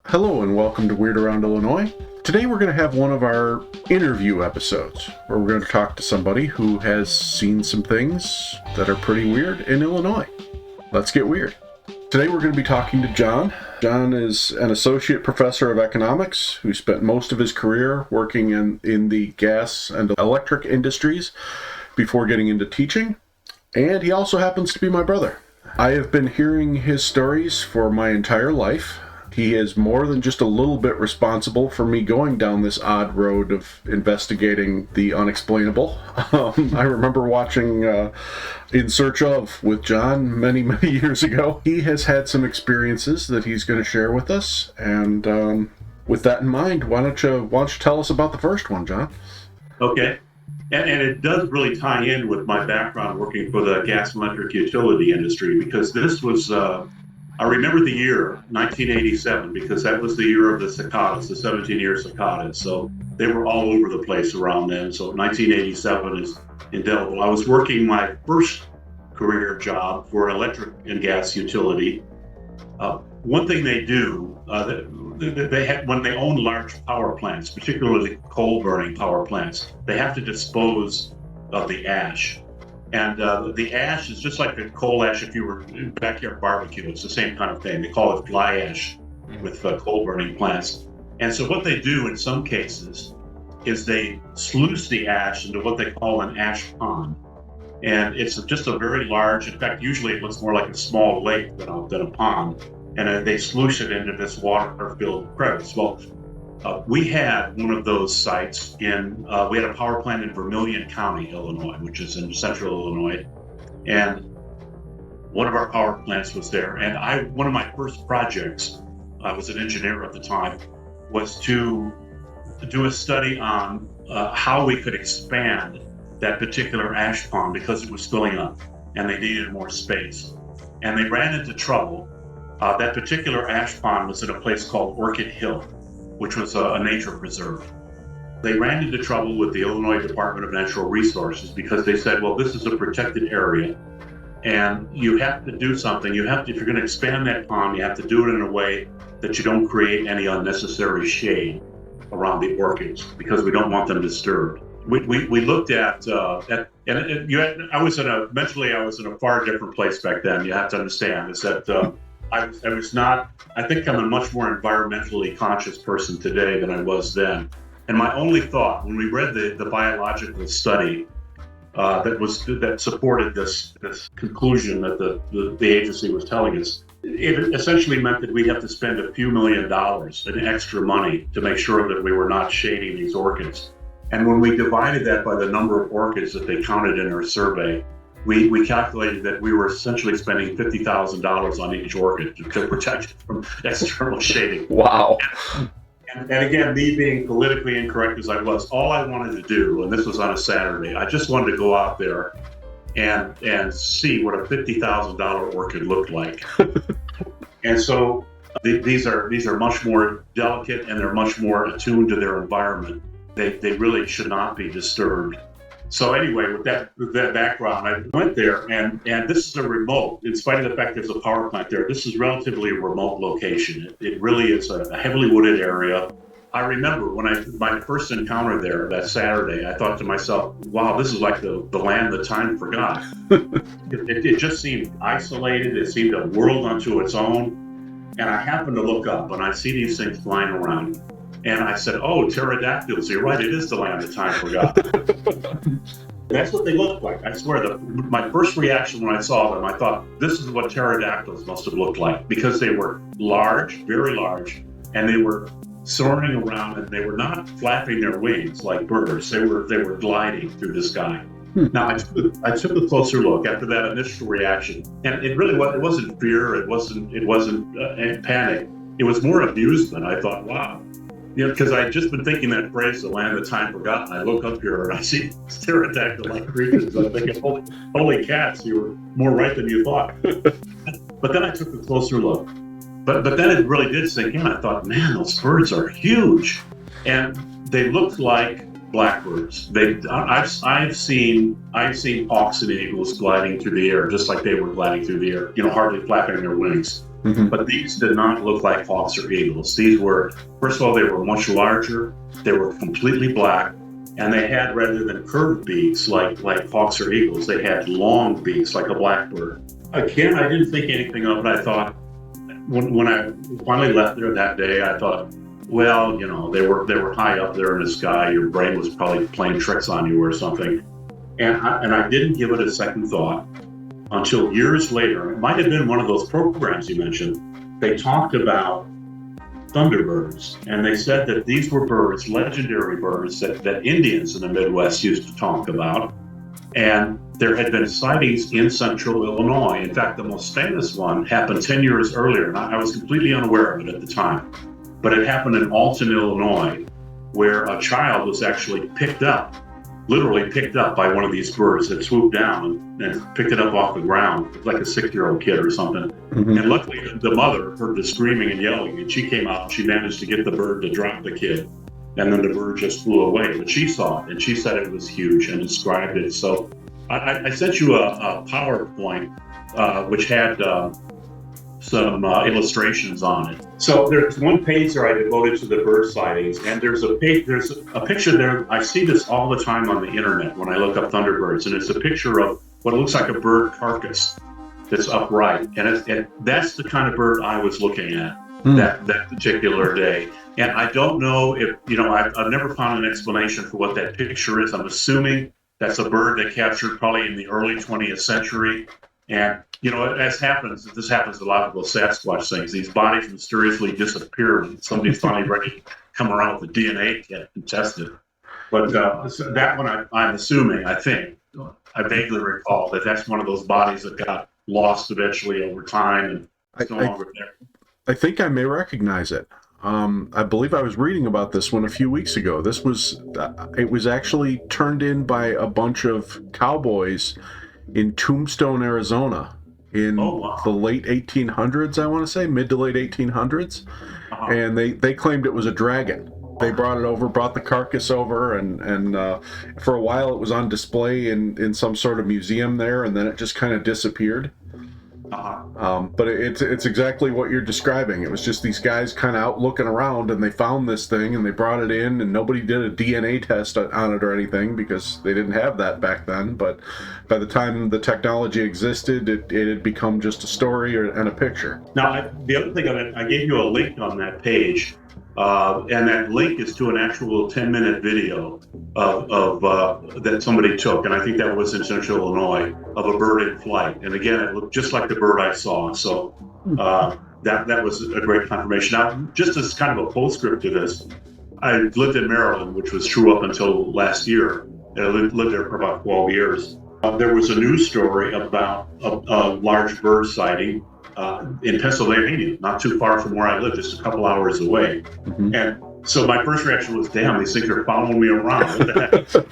Hello and welcome to Weird Around Illinois. Today we're going to have one of our interview episodes where we're going to talk to somebody who has seen some things that are pretty weird in Illinois. Let's get weird. Today we're going to be talking to John. John is an associate professor of economics who spent most of his career working in the gas and electric industries before getting into teaching. And he also happens to be my brother. I have been hearing his stories for my entire life. He is more than just a little bit responsible for me going down this odd road of investigating the unexplainable. I remember watching In Search Of with John many years ago. He has had some experiences that he's going to share with us. And with that in mind, why don't you tell us about the first one, John? Okay. And it does really tie in with my background working for the gas and electric utility industry, because this was... I remember the year, 1987, because that was the year of the cicadas, the 17-year cicadas. So they were all over the place around then. So 1987 is indelible. I was working my first career job for electric and gas utility. One thing they do, they have, when they own large power plants, particularly coal-burning power plants, they have to dispose of the ash. And the ash is just like the coal ash if you were in backyard barbecue. It's the same kind of thing. They call it fly ash with coal burning plants. And so what they do in some cases is they sluice the ash into what they call an ash pond. And it's just a very large, in fact, usually it looks more like a small lake than a pond. And they sluice it into this water-filled crevice. Well, we had one of those sites we had a power plant in Vermilion County, Illinois, which is in central Illinois. And one of our power plants was there. And one of my first projects, I was an engineer at the time, was to do a study on how we could expand that particular ash pond because it was filling up and they needed more space. And they ran into trouble. That particular ash pond was in a place called Orchid Hill, which was a nature preserve. They ran into trouble with the Illinois Department of Natural Resources because they said, well, this is a protected area and you have to do something. If you're going to expand that pond, you have to do it in a way that you don't create any unnecessary shade around the orchids because we don't want them disturbed. We looked at mentally I was in a far different place back then. You have to understand is that I was not, I think I'm a much more environmentally conscious person today than I was then. And my only thought when we read the biological study that supported this conclusion that the agency was telling us, it essentially meant that we'd have to spend a few $1 million in extra money to make sure that we were not shading these orchids. And when we divided that by the number of orchids that they counted in our survey, we calculated that we were essentially spending $50,000 on each orchid to protect it from external shading. Wow. And again, me being politically incorrect as I was, all I wanted to do, and this was on a Saturday, I just wanted to go out there and see what a $50,000 orchid looked like. And so these are much more delicate and they're much more attuned to their environment. They really should not be disturbed. So anyway, with that background, I went there, and this is a remote, in spite of the fact there's a power plant there, this is relatively a remote location. It really is a heavily wooded area. I remember when my first encounter there that Saturday, I thought to myself, wow, this is like the land that time forgot. It just seemed isolated. It seemed a world unto its own. And I happened to look up, and I see these things flying around. And I said, oh, pterodactyls, you're right, it is the land that time forgot. That's what they look like. I swear, my first reaction when I saw them, I thought, this is what pterodactyls must have looked like, because they were large, very large, and they were soaring around, and they were not flapping their wings like birds. They were gliding through the sky. Now, I took a closer look after that initial reaction, and it wasn't fear, it wasn't panic. It was more amusement. I thought, wow. Because I had just been thinking that phrase, the land of time forgotten. I look up here and I see pterodactyl-like creatures. I'm thinking, holy cats, you were more right than you thought. But then I took a closer look. But then it really did sink in. I thought, man, those birds are huge. And they looked like blackbirds. I've seen hawks and eagles gliding through the air, just like they were gliding through the air, hardly flapping their wings. Mm-hmm. But these did not look like hawks or eagles. These were, first of all, they were much larger. They were completely black, and they had, rather than curved beaks like hawks or eagles, they had long beaks like a blackbird. Again, I didn't think anything of it. I thought, when I finally left there that day, I thought, well, they were high up there in the sky. Your brain was probably playing tricks on you or something. And I didn't give it a second thought until years later. It might have been one of those programs you mentioned. They talked about Thunderbirds, and they said that these were birds, legendary birds that Indians in the Midwest used to talk about. And there had been sightings in central Illinois. In fact, the most famous one happened 10 years earlier, and I was completely unaware of it at the time. But it happened in Alton, Illinois, where a child was actually literally picked up by one of these birds that swooped down and picked it up off the ground, like a 6-year-old kid or something. Mm-hmm. And luckily, the mother heard the screaming and yelling, and she came out and she managed to get the bird to drop the kid. And then the bird just flew away. But she saw it, and she said it was huge and described it. So I sent you a PowerPoint which had some illustrations on it. So there's one page there I devoted to the bird sightings, and there's a picture there. I see this all the time on the internet when I look up Thunderbirds, and it's a picture of what looks like a bird carcass that's upright, and that's the kind of bird I was looking at that particular day. And I don't know if I've never found an explanation for what that picture is. I'm assuming that's a bird they captured probably in the early 20th century. And, this happens a lot of those Sasquatch things. These bodies mysteriously disappear when somebody's finally ready to come around with the DNA kit and test it. But that one, I'm assuming, I vaguely recall that's one of those bodies that got lost eventually over time and it's no longer there. I think I may recognize it. I believe I was reading about this one a few weeks ago. It was actually turned in by a bunch of cowboys in Tombstone, Arizona, in the late 1800s, I want to say, mid to late 1800s. Uh-huh. And they claimed it was a dragon. They brought the carcass over, and for a while it was on display in some sort of museum there, and then it just kind of disappeared. Uh-huh. But it's exactly what you're describing. It was just these guys kind of out looking around, and they found this thing, and they brought it in, and nobody did a DNA test on it or anything because they didn't have that back then. But by the time the technology existed, it had become just a story and a picture. Now, the other thing, I gave you a link on that page, and that link is to an actual 10-minute video of that somebody took, and I think that was in Central Illinois, of a bird in flight. And again, it looked just like the bird I saw. So that was a great confirmation. Now, just as kind of a postscript to this, I lived in Maryland, which was true up until last year. I lived there for about 12 years. There was a news story about a large bird sighting in Pennsylvania, not too far from where I live, just a couple hours away. Mm-hmm. And so my first reaction was, damn, these things are following me around. What the heck?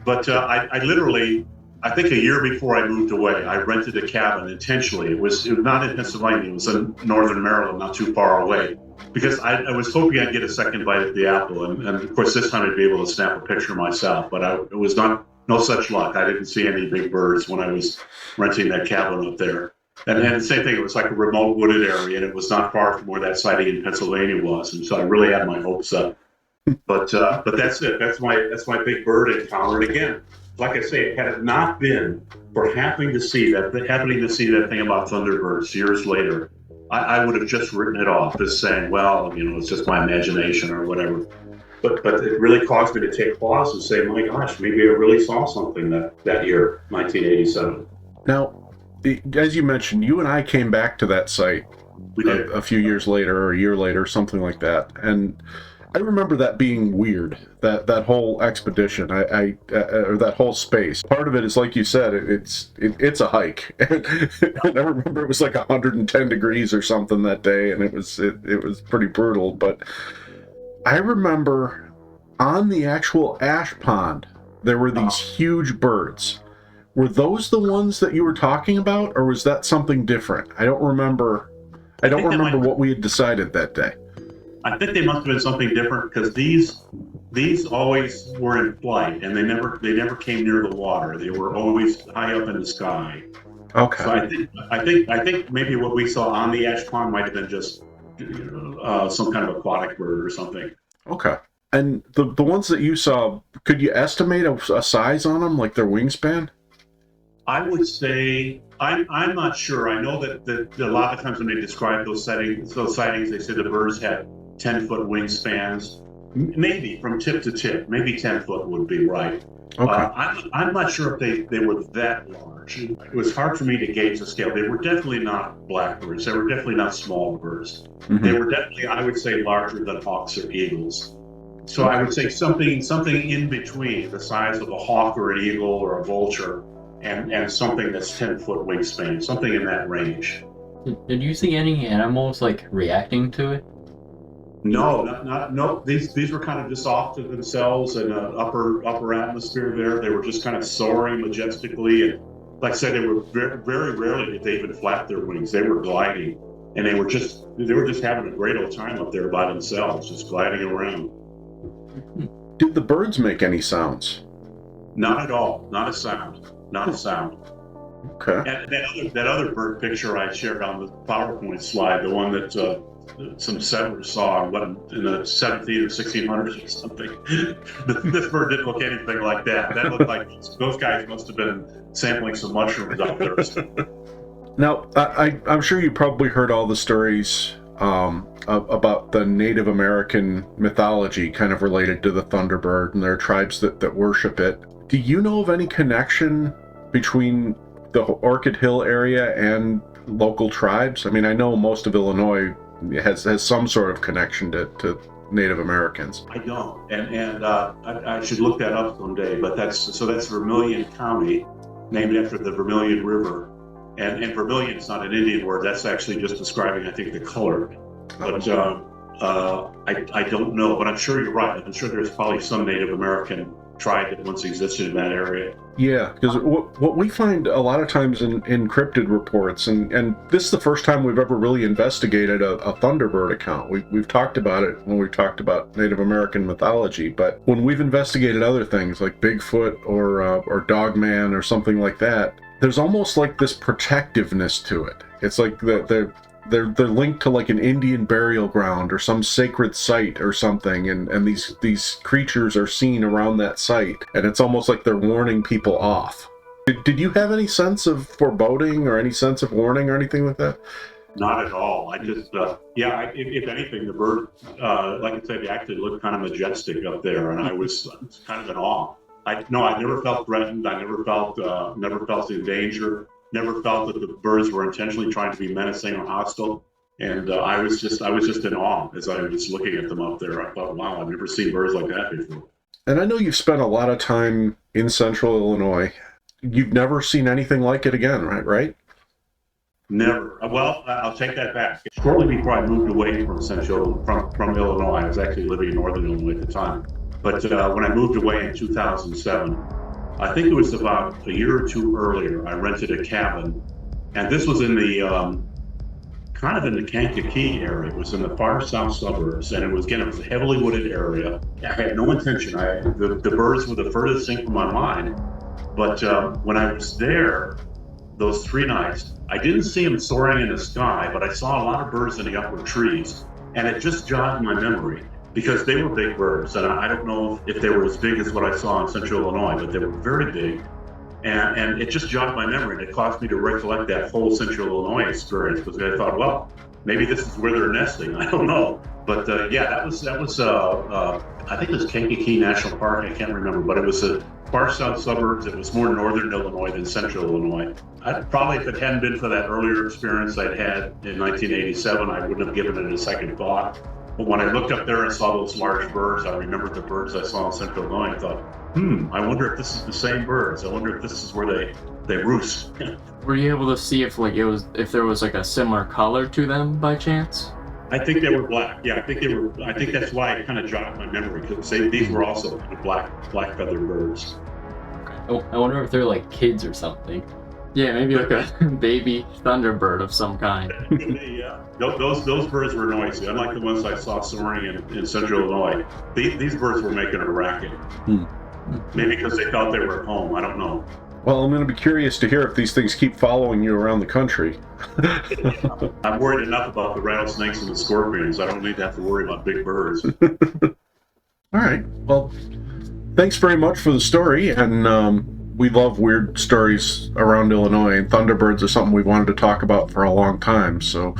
But I literally, I think a year before I moved away, I rented a cabin intentionally. It was not in Pennsylvania, it was in northern Maryland, not too far away, because I was hoping I'd get a second bite at the apple. And of course, this time I'd be able to snap a picture myself, but it was no such luck. I didn't see any big birds when I was renting that cabin up there. And then the same thing, it was like a remote wooded area, and it was not far from where that sighting in Pennsylvania was. And so I really had my hopes up. But that's it. That's my big bird encounter. And again, like I say, had it not been for happening to see that thing about Thunderbirds years later, I would have just written it off as saying, well, it's just my imagination or whatever. But it really caused me to take pause and say, my gosh, maybe I really saw something that year, 1987. Now, as you mentioned, you and I came back to that site a few years later, or a year later, something like that. And I remember that being weird, that whole expedition, or that whole space. Part of it is, like you said, it's a hike. And I remember it was like 110 degrees or something that day, and it was pretty brutal. But I remember on the actual ash pond, there were these huge birds. Were those the ones that you were talking about, or was that something different? I don't remember what we had decided that day. I think they must have been something different, because these these always were in flight, and they never came near the water. They were always high up in the sky. Okay. So I think maybe what we saw on the ash pond might have been just some kind of aquatic bird or something. Okay. And the ones that you saw, could you estimate a size on them, like their wingspan? I would say I'm not sure. I know that a lot of times when they describe those sightings, they say the birds had 10-foot wingspans, maybe from tip to tip. Maybe 10 foot would be right. Okay. I'm not sure if they were that large. It was hard for me to gauge the scale. They were definitely not blackbirds. They were definitely not small birds. Mm-hmm. They were definitely, I would say, larger than hawks or eagles. So I would say something in between the size of a hawk or an eagle or a vulture and something that's 10-foot wingspan, something in that range. Did you see any animals like reacting to it? No, no. These were kind of just off to themselves in an upper atmosphere there. They were just kind of soaring majestically, and like I said, they were very rarely did they even flap their wings. They were gliding, and they were just having a great old time up there by themselves, just gliding around. Did the birds make any sounds? Not at all. Not a sound. Not a sound. Okay. And that other bird picture I shared on the PowerPoint slide, the one that some settlers saw in the 17 or 1600s or something. This bird didn't look anything like that. That looked like those guys must have been sampling some mushrooms out there. Now, I'm sure you probably heard all the stories about the Native American mythology kind of related to the Thunderbird, and there are tribes that worship it. Do you know of any connection between the Orchid Hill area and local tribes? I mean, I know most of Illinois has some sort of connection to Native Americans. I don't, and I should look that up someday. But that's Vermilion County, named after the Vermilion River, and Vermilion is not an Indian word. That's actually just describing, I think, the color. But I don't know. But I'm sure you're right. I'm sure there's probably some Native American tribe that once existed in that area. Yeah, because what we find a lot of times in cryptid reports, and this is the first time we've ever really investigated a Thunderbird account. We've talked about it when we've talked about Native American mythology, but when we've investigated other things like Bigfoot or Dogman or something like that, there's almost like this protectiveness to it. It's like they're linked to like an Indian burial ground or some sacred site or something, and these creatures are seen around that site, and it's almost like they're warning people off. Did you have any sense of foreboding or any sense of warning or anything like that? Not at all. I just, if anything, the bird, like I said, they actually looked kind of majestic up there, and I was kind of in awe. I never felt threatened. I never felt in danger. Never felt that the birds were intentionally trying to be menacing or hostile, and I was just in awe as I was looking at them up there. I thought, wow, I've never seen birds like that before. And I know you've spent a lot of time in Central Illinois. You've never seen anything like it again, right? Never. Well, I'll take that back. Shortly before I moved away from from Illinois, I was actually living in Northern Illinois at the time. But when I moved away in 2007. I think it was about a year or two earlier, I rented a cabin, and this was in the kind of in the Kankakee area. It was in the far south suburbs, and it was a heavily wooded area. I had no intention. The birds were the furthest thing from my mind, but when I was there, those 3 nights, I didn't see them soaring in the sky, but I saw a lot of birds in the upper trees, and it just jogged my memory. Because they were big birds, and I don't know if they were as big as what I saw in Central Illinois, but they were very big, and it just jogged my memory, and it caused me to recollect that whole Central Illinois experience, because I thought, well, maybe this is where they're nesting. I don't know, but that was I think it was Kankakee National Park. I can't remember, but it was a far south suburbs. It was more northern Illinois than Central Illinois. Probably, if it hadn't been for that earlier experience I'd had in 1987, I wouldn't have given it a second thought. But when I looked up there and saw those large birds, I remembered the birds I saw in Central Illinois. I thought, I wonder if this is the same birds. I wonder if this is where they roost. Were you able to see if there was like a similar color to them by chance? I think they were black. Yeah, I think that's why it kind of jogged my memory, because these were also black feathered birds. Oh, I wonder if they're like kids or something. Yeah, maybe like a baby Thunderbird of some kind. Yeah, those birds were noisy. Unlike the ones I saw soaring in central Illinois, these birds were making a racket. Maybe because they thought they were at home. I don't know. Well, I'm going to be curious to hear if these things keep following you around the country. I'm worried enough about the rattlesnakes and the scorpions. I don't need to have to worry about big birds. All right. Well, thanks very much for the story, and we love weird stories around Illinois, and Thunderbirds are something we've wanted to talk about for a long time, so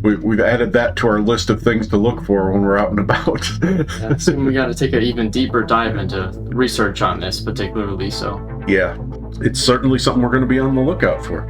we've added that to our list of things to look for when we're out and about. Yeah, so we got to take an even deeper dive into research on this particularly, so. Yeah, it's certainly something we're going to be on the lookout for.